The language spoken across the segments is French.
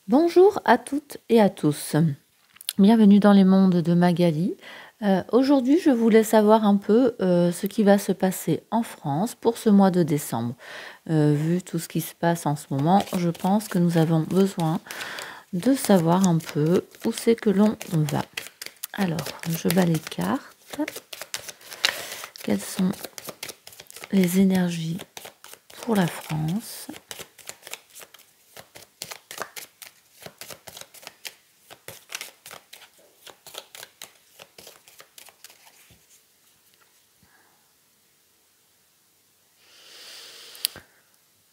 Bonjour à toutes et à tous. Bienvenue dans les mondes de Magali. Aujourd'hui, je voulais savoir un peu ce qui va se passer en France pour ce mois de décembre. Vu tout ce qui se passe en ce moment, je pense que nous avons besoin de savoir un peu où c'est que l'on va. Alors, je bats les cartes. Quelles sont les énergies pour la France ?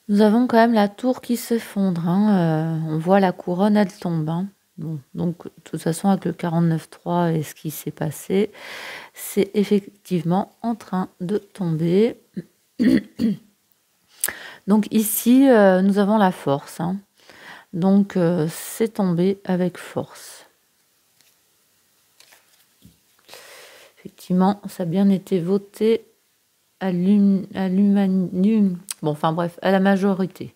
Nous avons quand même la tour qui s'effondre. On voit la couronne, elle tombe. Bon, donc, de toute façon, avec le 49.3 et ce qui s'est passé, c'est effectivement en train de tomber. Donc ici, nous avons la force. Donc, c'est tombé avec force. Effectivement, ça a bien été voté à l'humanité. Bon, enfin bref, à la majorité.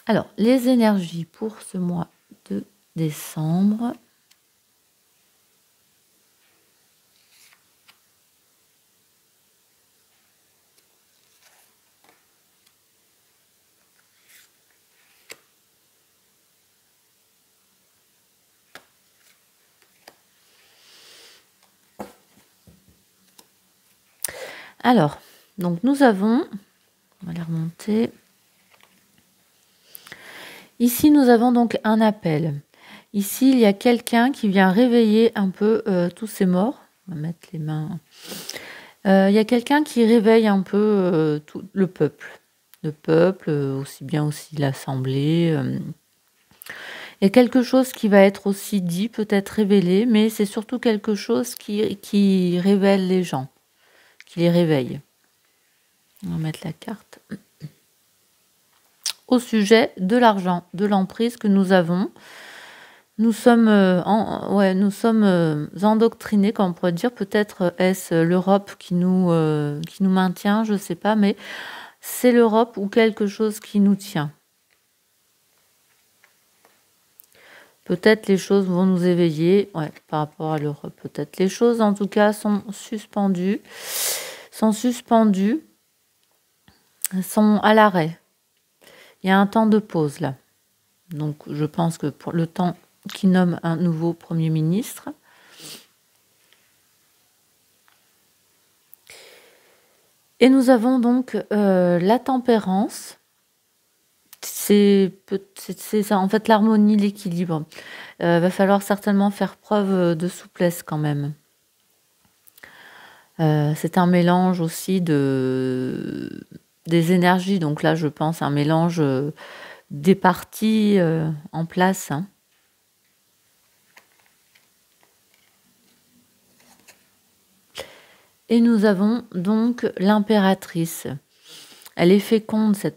Alors, les énergies pour ce mois de décembre. Alors, donc nous avons, on va les remonter. Ici, nous avons donc un appel. Ici, il y a quelqu'un qui vient réveiller un peu tous ces morts. On va mettre les mains. Il y a quelqu'un qui réveille un peu tout le peuple. Le peuple, aussi bien aussi l'Assemblée. Il y a quelque chose qui va être aussi dit, peut-être révélé, mais c'est surtout quelque chose qui révèle les gens, qui les réveille. On va mettre la carte. Au sujet de l'argent, de l'emprise que nous avons. Nous sommes, endoctrinés, comme on pourrait dire. Peut-être est-ce l'Europe qui nous maintient, je ne sais pas, mais c'est l'Europe ou quelque chose qui nous tient. Peut-être les choses vont nous éveiller, par rapport à l'Europe. Peut-être les choses, en tout cas, sont suspendues, sont à l'arrêt. Il y a un temps de pause là. Donc, je pense que pour le temps qui nomme un nouveau Premier ministre. Et nous avons donc la tempérance. C'est ça, en fait, l'harmonie, l'équilibre. Va falloir certainement faire preuve de souplesse quand même. C'est un mélange aussi des énergies. Donc là, je pense un mélange des parties en place. Et nous avons donc l'impératrice. Elle est féconde, c'est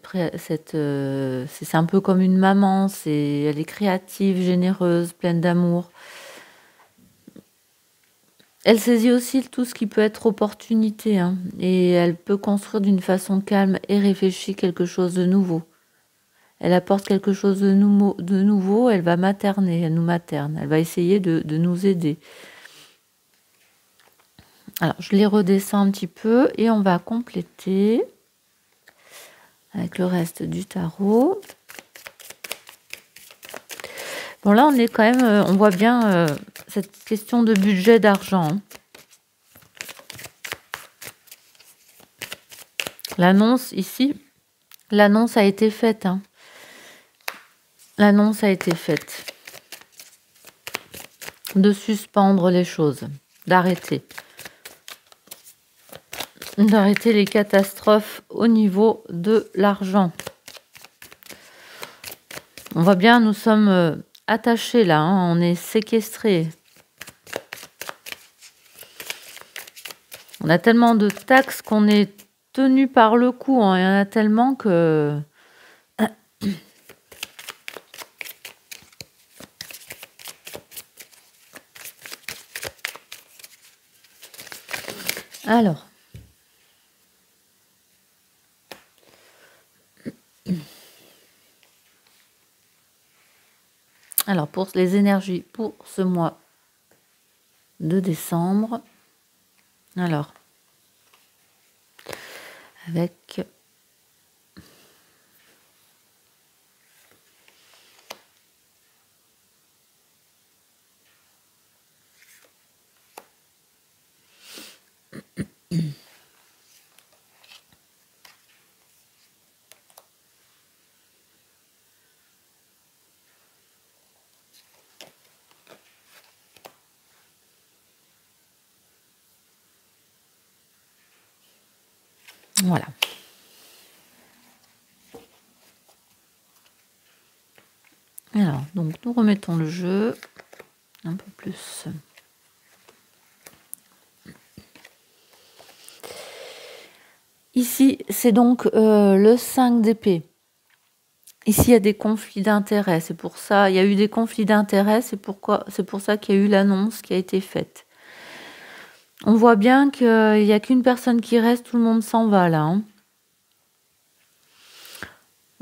un peu comme une maman. Elle est créative, généreuse, pleine d'amour. Elle saisit aussi tout ce qui peut être opportunité, et elle peut construire d'une façon calme et réfléchie quelque chose de nouveau. Elle apporte quelque chose de nouveau, elle va materner, elle nous materne, elle va essayer de nous aider. Alors, je les redescends un petit peu et on va compléter avec le reste du tarot. Bon, là, on est quand même, on voit bien cette question de budget d'argent. L'annonce ici, l'annonce a été faite. L'annonce a été faite. De suspendre les choses, d'arrêter les catastrophes au niveau de l'argent. On voit bien, nous sommes attachés là, on est séquestrés. On a tellement de taxes qu'on est tenu par le cou. Il y en a tellement que... Alors. Alors, pour les énergies pour ce mois de décembre, alors, avec voilà. Alors, donc nous remettons le jeu un peu plus. Ici, c'est donc le 5 d'épée. Ici, il y a des conflits d'intérêts. C'est pour ça, il y a eu des conflits d'intérêts. C'est pour ça qu'il y a eu l'annonce qui a été faite. On voit bien qu'il n'y a qu'une personne qui reste, tout le monde s'en va là. Hein.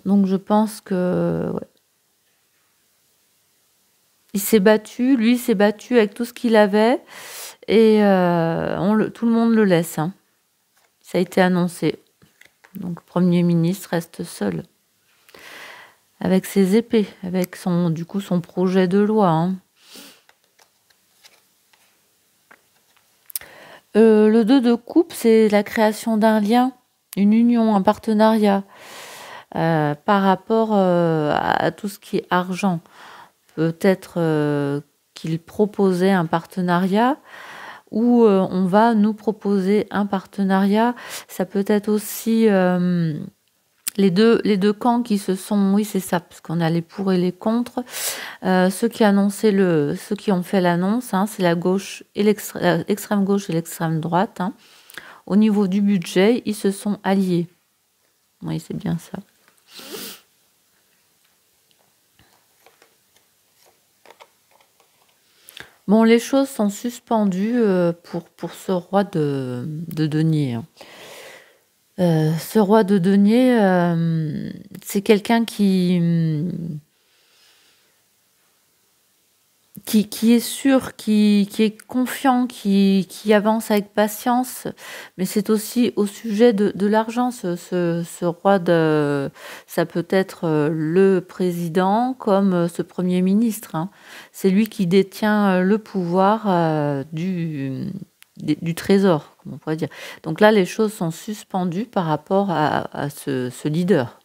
Donc je pense que ouais. Il s'est battu, lui il s'est battu avec tout ce qu'il avait et tout le monde le laisse. Hein. Ça a été annoncé. Donc le Premier ministre reste seul. Avec ses épées, avec son projet de loi. Hein. Le 2 de coupe, c'est la création d'un lien, une union, un partenariat par rapport à tout ce qui est argent. Peut-être qu'il proposait un partenariat ou on va nous proposer un partenariat. Ça peut être aussi les deux camps qui se sont... Oui, c'est ça, parce qu'on a les pour et les contre. Ceux qui ont fait l'annonce, hein, c'est la gauche et l'extrême gauche et l'extrême droite. Hein. Au niveau du budget, ils se sont alliés. Oui, c'est bien ça. Bon, les choses sont suspendues pour ce roi de denier. Hein. Ce roi de denier, c'est quelqu'un qui est sûr, qui est confiant, qui avance avec patience, mais c'est aussi au sujet de l'argent. Ce roi ça peut être le président comme ce premier ministre. Hein. C'est lui qui détient le pouvoir du trésor, comme on pourrait dire. Donc là, les choses sont suspendues par rapport à ce leader.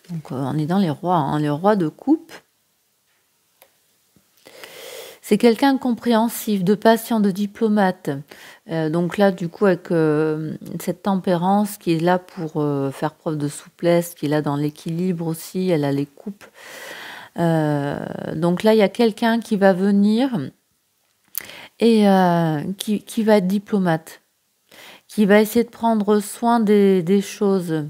Donc on est dans les rois, hein. Les rois de coupe. C'est quelqu'un de compréhensif, de patient, de diplomate. Donc là, du coup, avec cette tempérance qui est là pour faire preuve de souplesse, qui est là dans l'équilibre aussi, elle a les coupes. Donc là, il y a quelqu'un qui va venir et qui va être diplomate, qui va essayer de prendre soin des choses.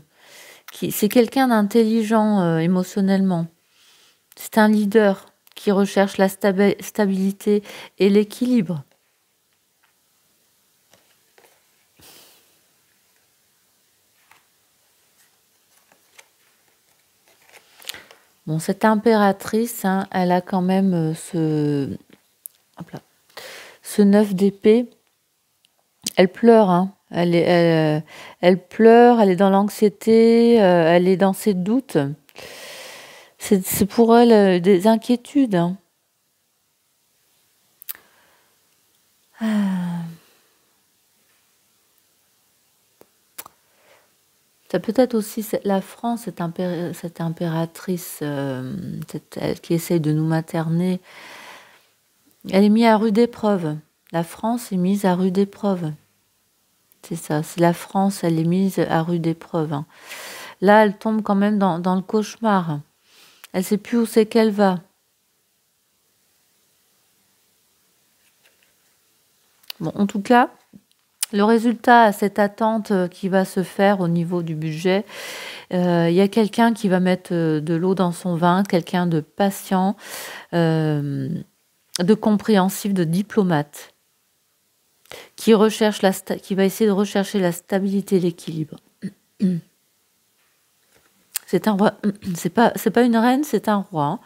C'est quelqu'un d'intelligent émotionnellement. C'est un leader qui recherche la stabilité et l'équilibre. Bon, cette impératrice, hein, elle a quand même ce 9 d'épée. Elle pleure, hein. Elle pleure, elle est dans l'anxiété, elle est dans ses doutes. C'est pour elle des inquiétudes. Hein. Ça peut être aussi la France, cette impératrice qui essaye de nous materner. Elle est mise à rude épreuve. La France est mise à rude épreuve. C'est ça, c'est la France, elle est mise à rude épreuve. Hein. Là, elle tombe quand même dans le cauchemar. Elle ne sait plus où c'est qu'elle va. Bon, en tout cas, le résultat à cette attente qui va se faire au niveau du budget, il y a quelqu'un qui va mettre de l'eau dans son vin, quelqu'un de patient, de compréhensif, de diplomate, qui va essayer de rechercher la stabilité et l'équilibre. C'est un roi. C'est pas une reine, c'est un roi, hein.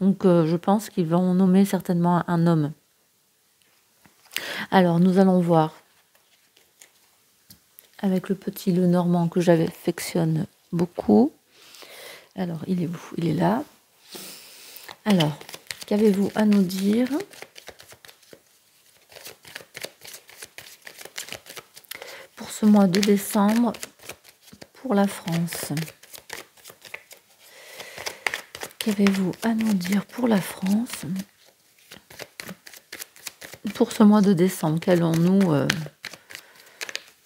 Donc, je pense qu'ils vont nommer certainement un homme. Alors, nous allons voir avec le petit Lenormand que j'affectionne beaucoup. Alors, il est où? Il est là. Alors, qu'avez-vous à nous dire pour ce mois de décembre pour la France? Qu'avez-vous à nous dire pour la France pour ce mois de décembre? Qu'allons-nous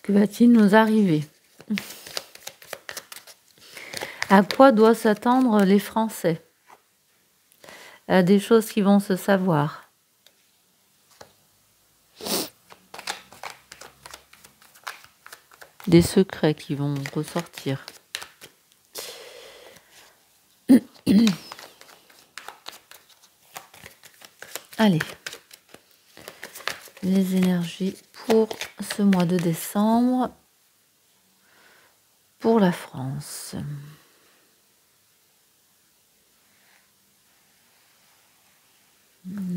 que va-t-il nous arriver? À quoi doivent s'attendre les Français? À des choses qui vont se savoir. Des secrets qui vont ressortir. Allez. Les énergies pour ce mois de décembre pour la France.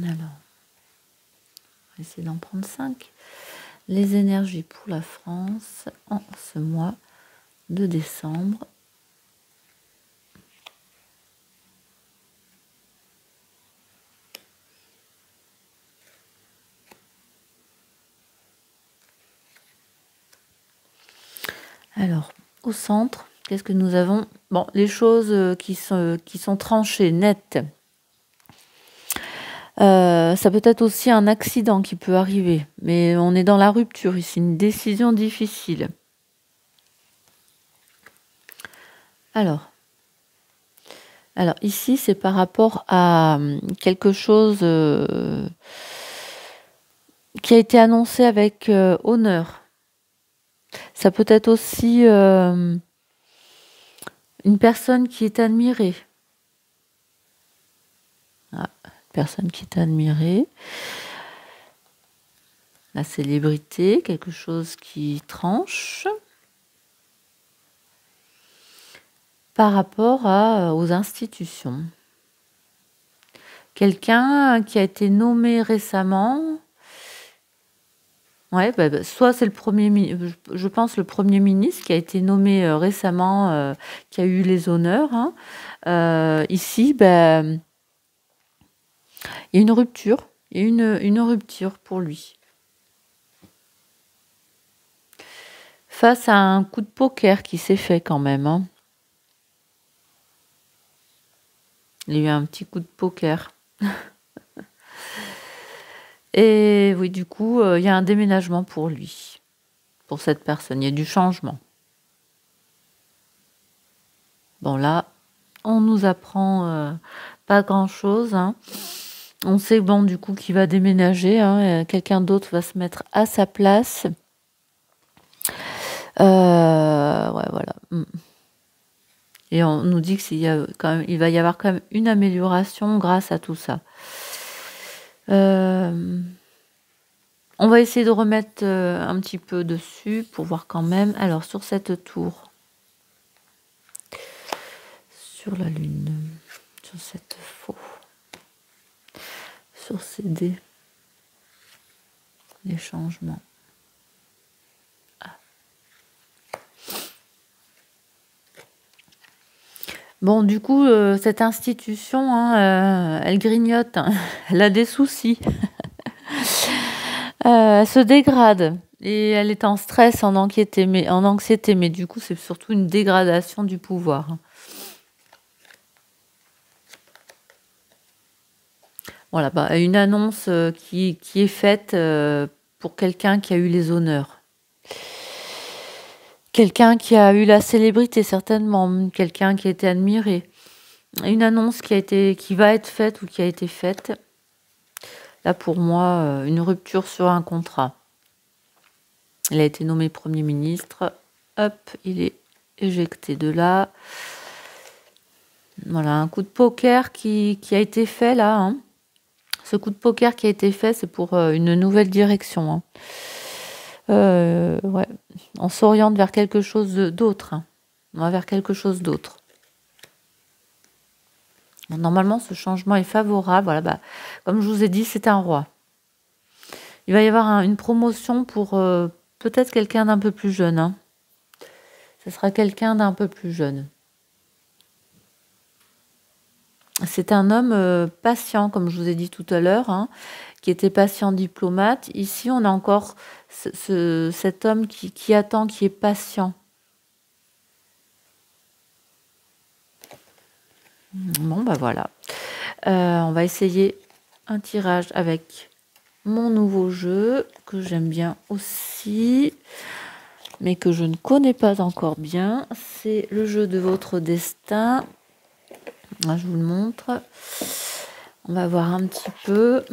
Alors, on va essayer d'en prendre 5. Les énergies pour la France en ce mois de décembre. Alors, au centre, qu'est-ce que nous avons? Bon, les choses qui sont tranchées, nettes. Ça peut être aussi un accident qui peut arriver, mais on est dans la rupture ici, une décision difficile. Alors ici, c'est par rapport à quelque chose qui a été annoncé avec honneur. Ça peut être aussi une personne qui est admirée. Ah, personne qui est admirée. La célébrité, quelque chose qui tranche. Par rapport aux institutions. Quelqu'un qui a été nommé récemment. Ouais, soit c'est le je pense le Premier ministre qui a été nommé récemment, qui a eu les honneurs. Hein. Ici, il y a une rupture. Il y a une rupture pour lui. Face à un coup de poker qui s'est fait quand même. Hein. Il y a eu un petit coup de poker. Et oui, du coup, il y a un déménagement pour lui, pour cette personne. Il y a du changement. Bon, là, on nous apprend pas grand-chose. Hein. On sait, bon, du coup, qu'il va déménager. Hein, quelqu'un d'autre va se mettre à sa place. Ouais, voilà. Et on nous dit qu'il va y avoir quand même une amélioration grâce à tout ça. On va essayer de remettre un petit peu dessus pour voir quand même. Alors, sur cette tour, sur la lune, sur cette faux, sur ces dés, les changements. Ah. Bon, du coup, cette institution, hein, elle grignote, hein, elle a des soucis. Elle se dégrade et elle est en stress, en anxiété, mais du coup, c'est surtout une dégradation du pouvoir. Voilà, une annonce qui est faite pour quelqu'un qui a eu les honneurs. Quelqu'un qui a eu la célébrité, certainement. Quelqu'un qui a été admiré. Une annonce qui va être faite ou qui a été faite. Là, pour moi, une rupture sur un contrat. Il a été nommé Premier ministre. Hop, il est éjecté de là. Voilà, un coup de poker qui a été fait là. Hein. Ce coup de poker qui a été fait, c'est pour une nouvelle direction. Hein. Ouais. On s'oriente vers quelque chose d'autre. Hein. On va vers quelque chose d'autre. Bon, normalement, ce changement est favorable. Voilà, bah, comme je vous ai dit, c'est un roi. Il va y avoir une promotion pour peut-être quelqu'un d'un peu plus jeune. Hein. Ce sera quelqu'un d'un peu plus jeune. C'est un homme patient, comme je vous ai dit tout à l'heure, hein, qui était patient diplomate. Ici, on a encore cet homme qui attend, qui est patient. Bon, bah voilà. On va essayer un tirage avec mon nouveau jeu, que j'aime bien aussi, mais que je ne connais pas encore bien. C'est le jeu de votre destin. Là, je vous le montre. On va voir un petit peu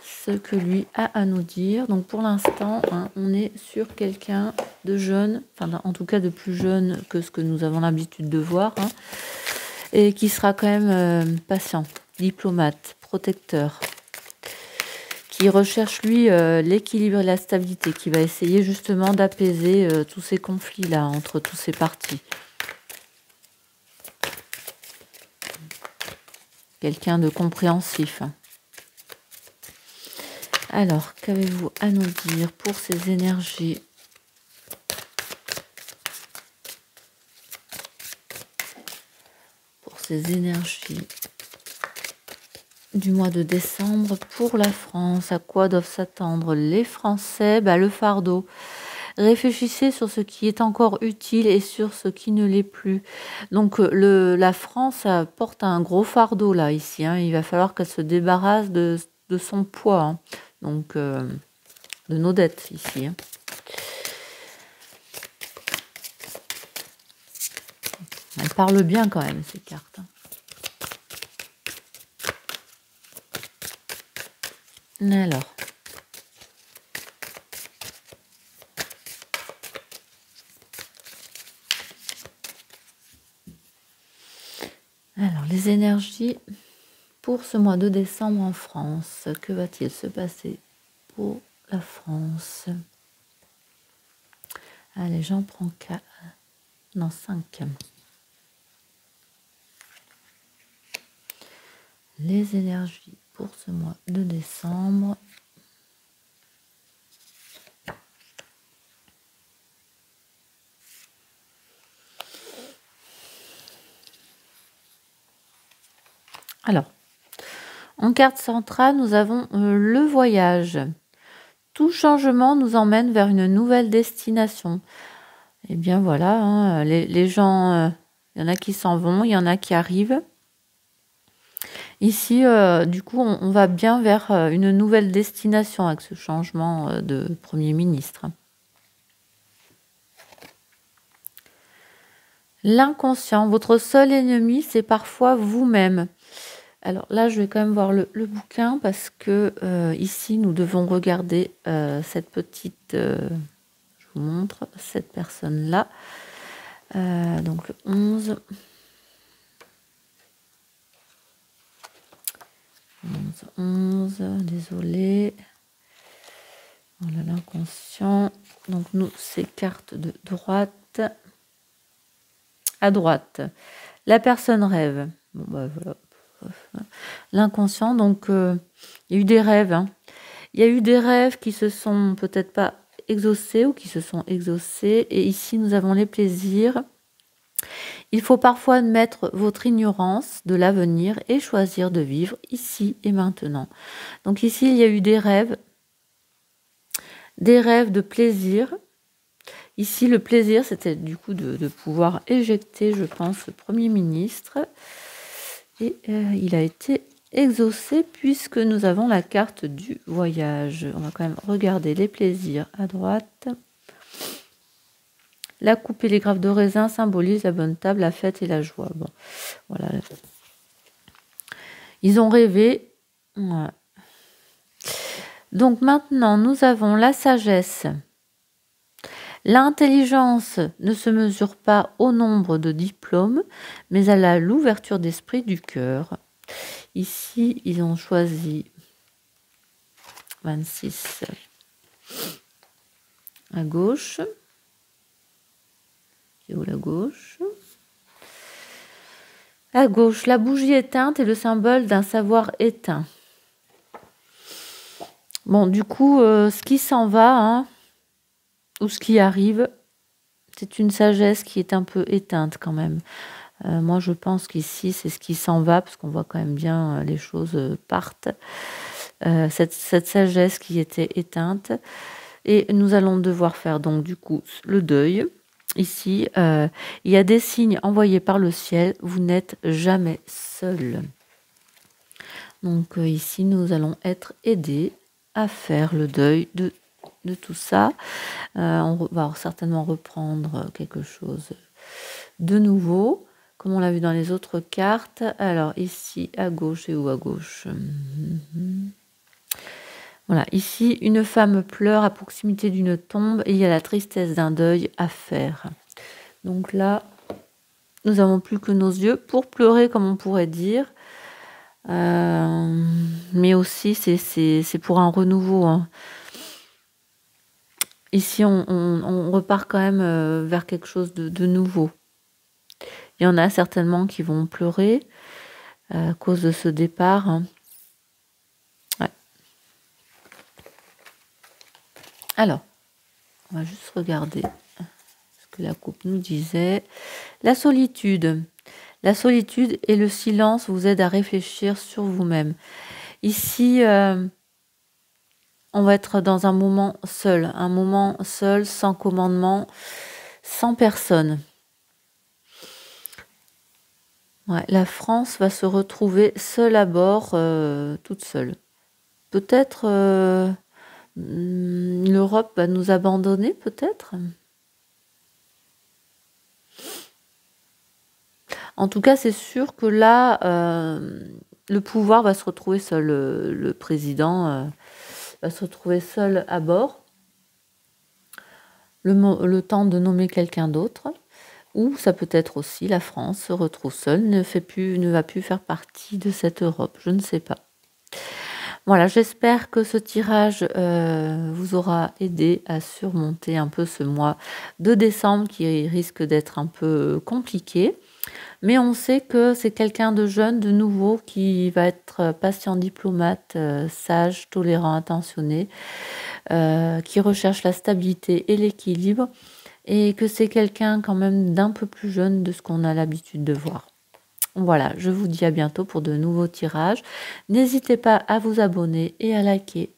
ce que lui a à nous dire. Donc pour l'instant, hein, on est sur quelqu'un de jeune, enfin en tout cas de plus jeune que ce que nous avons l'habitude de voir, hein, et qui sera quand même patient, diplomate, protecteur, qui recherche lui l'équilibre et la stabilité, qui va essayer justement d'apaiser tous ces conflits-là entre tous ces partis. Quelqu'un de compréhensif. Alors, qu'avez-vous à nous dire pour ces énergies? Pour ces énergies du mois de décembre pour la France. À quoi doivent s'attendre les Français? Le fardeau. Réfléchissez sur ce qui est encore utile et sur ce qui ne l'est plus. Donc la France porte un gros fardeau là, ici. Hein. Il va falloir qu'elle se débarrasse de son poids. Hein. Donc de nos dettes ici. Hein. Elle parle bien quand même, ces cartes. Hein. Alors, les énergies pour ce mois de décembre en France. Que va-t-il se passer pour la France? Allez, j'en prends 4. Non, 5. Les énergies pour ce mois de décembre. Alors, en carte centrale, nous avons le voyage. Tout changement nous emmène vers une nouvelle destination. Eh bien voilà, hein, les gens, il y en a qui s'en vont, il y en a qui arrivent. Ici, du coup, on va bien vers une nouvelle destination avec ce changement de Premier ministre. L'inconscient, votre seul ennemi, c'est parfois vous-même. Alors là, je vais quand même voir le bouquin parce que ici, nous devons regarder cette petite... je vous montre cette personne-là. Donc le 11... 11, désolé. Voilà l'inconscient. Donc nous, c'est carte de droite. À droite, la personne rêve. Bon, voilà. L'inconscient, donc il y a eu des rêves. Hein. Il y a eu des rêves qui se sont peut-être pas exaucés ou qui se sont exaucés. Et ici, nous avons les plaisirs. Il faut parfois admettre votre ignorance de l'avenir et choisir de vivre ici et maintenant. Donc ici, il y a eu des rêves de plaisir. Ici, le plaisir, c'était du coup de pouvoir éjecter, je pense, le Premier ministre. Et il a été exaucé puisque nous avons la carte du voyage. On va quand même regarder les plaisirs à droite. La coupe et les grappes de raisin symbolisent la bonne table, la fête et la joie. Bon, voilà. Ils ont rêvé. Voilà. Donc maintenant, nous avons la sagesse. L'intelligence ne se mesure pas au nombre de diplômes, mais à l'ouverture d'esprit du cœur. Ici, ils ont choisi 26 à gauche. C'est où la gauche? À gauche, la bougie éteinte est le symbole d'un savoir éteint. Bon, du coup, ce qui s'en va, hein, ou ce qui arrive, c'est une sagesse qui est un peu éteinte quand même. Moi, je pense qu'ici, c'est ce qui s'en va, parce qu'on voit quand même bien les choses partent. Cette sagesse qui était éteinte. Et nous allons devoir faire donc du coup le deuil. Ici, il y a des signes envoyés par le ciel. Vous n'êtes jamais seul. Donc ici, nous allons être aidés à faire le deuil de tout ça. On va certainement reprendre quelque chose de nouveau, comme on l'a vu dans les autres cartes. Alors ici, à gauche et où à gauche? Voilà, ici, une femme pleure à proximité d'une tombe et il y a la tristesse d'un deuil à faire. Donc là, nous n'avons plus que nos yeux pour pleurer, comme on pourrait dire. Mais aussi, c'est pour un renouveau. Hein. Ici, on repart quand même vers quelque chose de nouveau. Il y en a certainement qui vont pleurer à cause de ce départ. Hein. Ouais. Alors, on va juste regarder ce que la coupe nous disait. La solitude. La solitude et le silence vous aident à réfléchir sur vous-même. Ici, on va être dans un moment seul, sans commandement, sans personne. Ouais, la France va se retrouver seule à bord, toute seule. Peut-être l'Europe va nous abandonner, peut-être. En tout cas, c'est sûr que là, le pouvoir va se retrouver seul. Le président va se retrouver seul à bord. Le temps de nommer quelqu'un d'autre. Ou ça peut être aussi la France se retrouve seule, ne va plus faire partie de cette Europe. Je ne sais pas. Voilà, j'espère que ce tirage vous aura aidé à surmonter un peu ce mois de décembre qui risque d'être un peu compliqué. Mais on sait que c'est quelqu'un de jeune, de nouveau, qui va être patient, diplomate, sage, tolérant, attentionné, qui recherche la stabilité et l'équilibre, et que c'est quelqu'un quand même d'un peu plus jeune de ce qu'on a l'habitude de voir. Voilà, je vous dis à bientôt pour de nouveaux tirages. N'hésitez pas à vous abonner et à liker